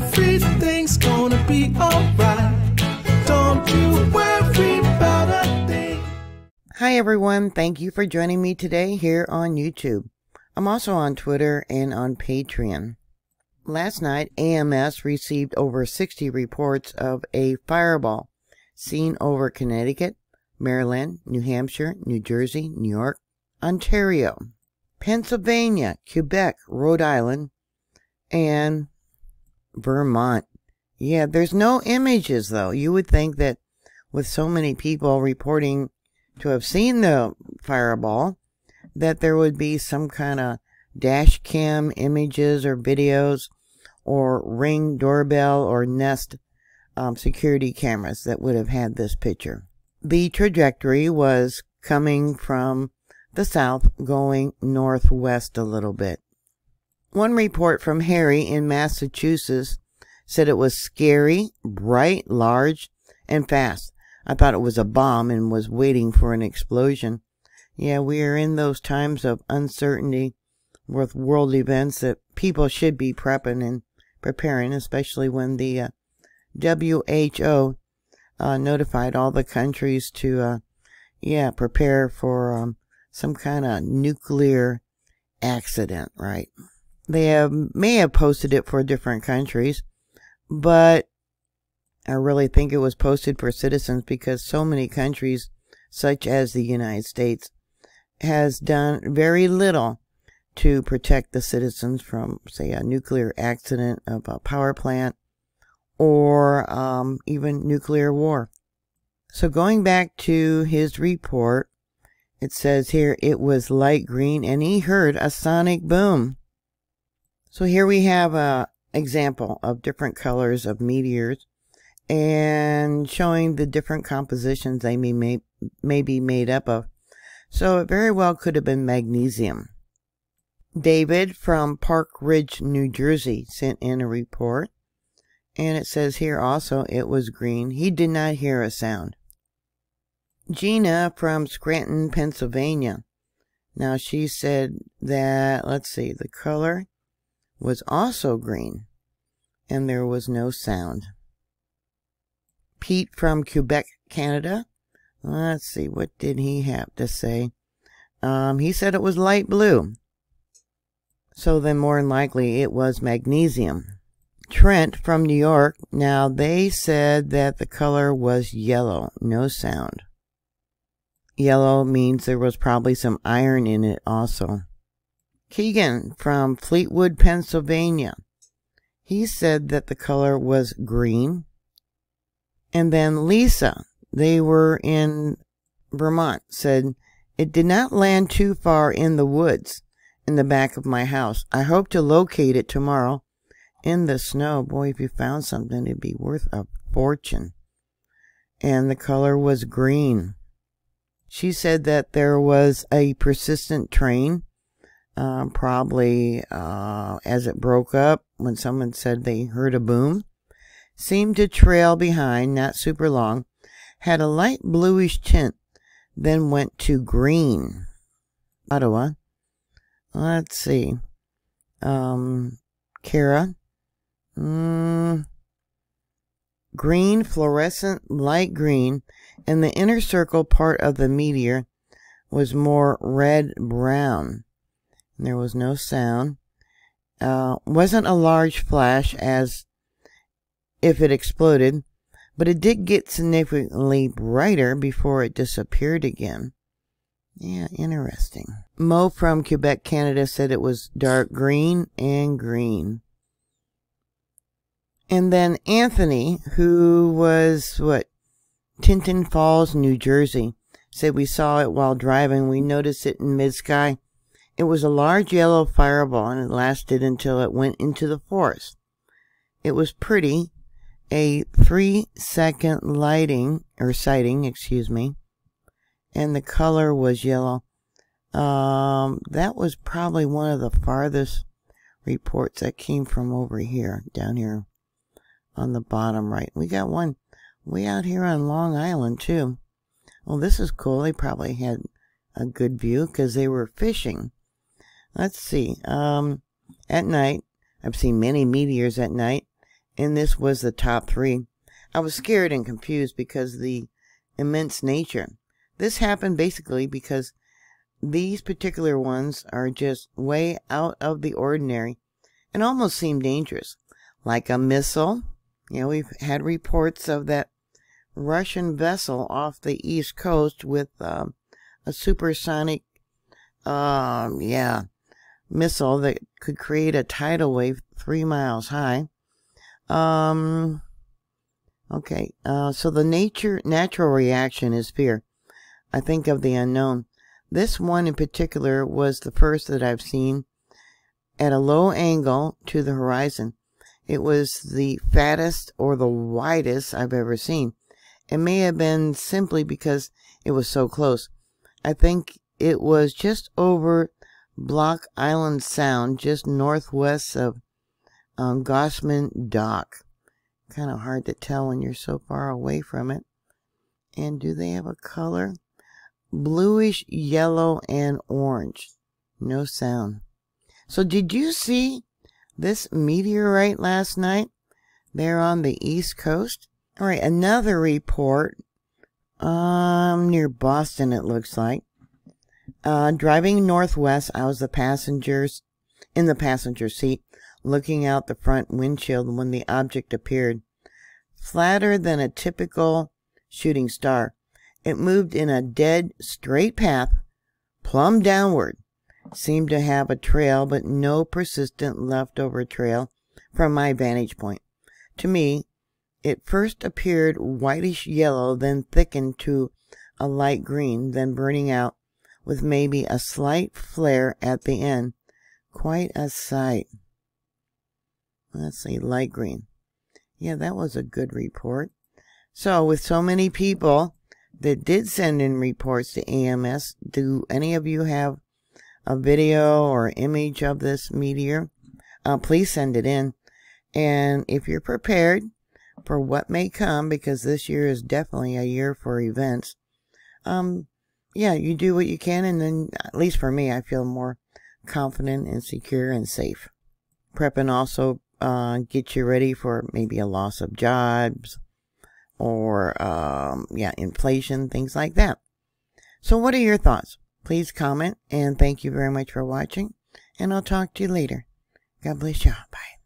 everything's gonna be alright. Don't you worry about a thing. Hi everyone, thank you for joining me today here on YouTube. I'm also on Twitter and on Patreon. Last night, AMS received over 60 reports of a fireball seen over Connecticut, Maryland, New Hampshire, New Jersey, New York, Ontario, Pennsylvania, Quebec, Rhode Island, and Vermont. Yeah, there's no images though. You would think that with so many people reporting to have seen the fireball, that there would be some kind of dash cam images or videos or Ring doorbell or Nest security cameras that would have had this picture. The trajectory was coming from the south going northwest a little bit. One report from Harry in Massachusetts said it was scary, bright, large, and fast. I thought it was a bomb and was waiting for an explosion. Yeah, we are in those times of uncertainty with world events that people should be prepping and preparing, especially when the WHO notified all the countries to, prepare for some kind of nuclear accident, right? They may have posted it for different countries, but I really think it was posted for citizens because so many countries, such as the United States, has done very little to protect the citizens from, say, a nuclear accident of a power plant or even nuclear war. So going back to his report, it says here it was light green and he heard a sonic boom. So here we have an example of different colors of meteors and showing the different compositions they may be made up of. So it very well could have been magnesium. David from Park Ridge, New Jersey sent in a report. And it says here also it was green. He did not hear a sound. Gina from Scranton, Pennsylvania. Now she said that, let's see, the color was also green. And there was no sound. Pete from Quebec, Canada. Let's see, what did he have to say? He said it was light blue. So then more than likely it was magnesium. Trent from New York. Now they said that the color was yellow. No sound. Yellow means there was probably some iron in it also. Keegan from Fleetwood, Pennsylvania. He said that the color was green. And then Lisa, they were in Vermont, said, it did not land too far in the woods in the back of my house. I hope to locate it tomorrow in the snow. Boy, if you found something, it'd be worth a fortune. And the color was green. She said that there was a persistent train, probably as it broke up when someone said they heard a boom. Seemed to trail behind, not super long, had a light bluish tint, then went to green. Ottawa. Let's see. Kara. Green, fluorescent, light green, and the inner circle part of the meteor was more red-brown. There was no sound. Wasn't a large flash as if it exploded, but it did get significantly brighter before it disappeared again. Yeah, interesting. Mo from Quebec, Canada said it was dark green and green. And then Anthony, who was, Tinton Falls, New Jersey, said we saw it while driving. We noticed it in mid-sky. It was a large yellow fireball, and it lasted until it went into the forest. It was pretty. A 3-second sighting, and the color was yellow. That was probably one of the farthest reports that came from over here, down here on the bottom right. We got one way out here on Long Island too. Well, this is cool. They probably had a good view because they were fishing. Let's see. At night, I've seen many meteors at night, and this was the top 3. I was scared and confused because of the immense nature. This happened basically because these particular ones are just way out of the ordinary and almost seem dangerous. Like a missile. You know, we've had reports of that Russian vessel off the East Coast with a supersonic missile that could create a tidal wave 3 miles high. Okay, so the natural reaction is fear. I think of the unknown. This one in particular was the first that I've seen at a low angle to the horizon. It was the fattest or the widest I've ever seen. It may have been simply because it was so close. I think it was just over Block Island Sound, just northwest of Gossman Dock. Kind of hard to tell when you're so far away from it. And do they have a color? Bluish, yellow, and orange. No sound. So did you see this meteorite last night there on the East Coast? All right, another report near Boston, it looks like. Driving northwest, I was in the passenger seat, looking out the front windshield when the object appeared. Flatter than a typical shooting star. It moved in a dead, straight path, plumb downward. Seemed to have a trail, but no persistent leftover trail from my vantage point. To me, it first appeared whitish yellow, then thickened to a light green, then burning out with maybe a slight flare at the end. Quite a sight. Let's see, light green. Yeah, that was a good report. So, with so many people that did send in reports to AMS, do any of you have a video or image of this meteor? Please send it in. And if you're prepared for what may come, because this year is definitely a year for events, yeah, you do what you can, and then, at least for me, I feel more confident and secure and safe. Prepping also get you ready for maybe a loss of jobs or, inflation, things like that. So what are your thoughts? Please comment, and thank you very much for watching, and I'll talk to you later. God bless you. Bye.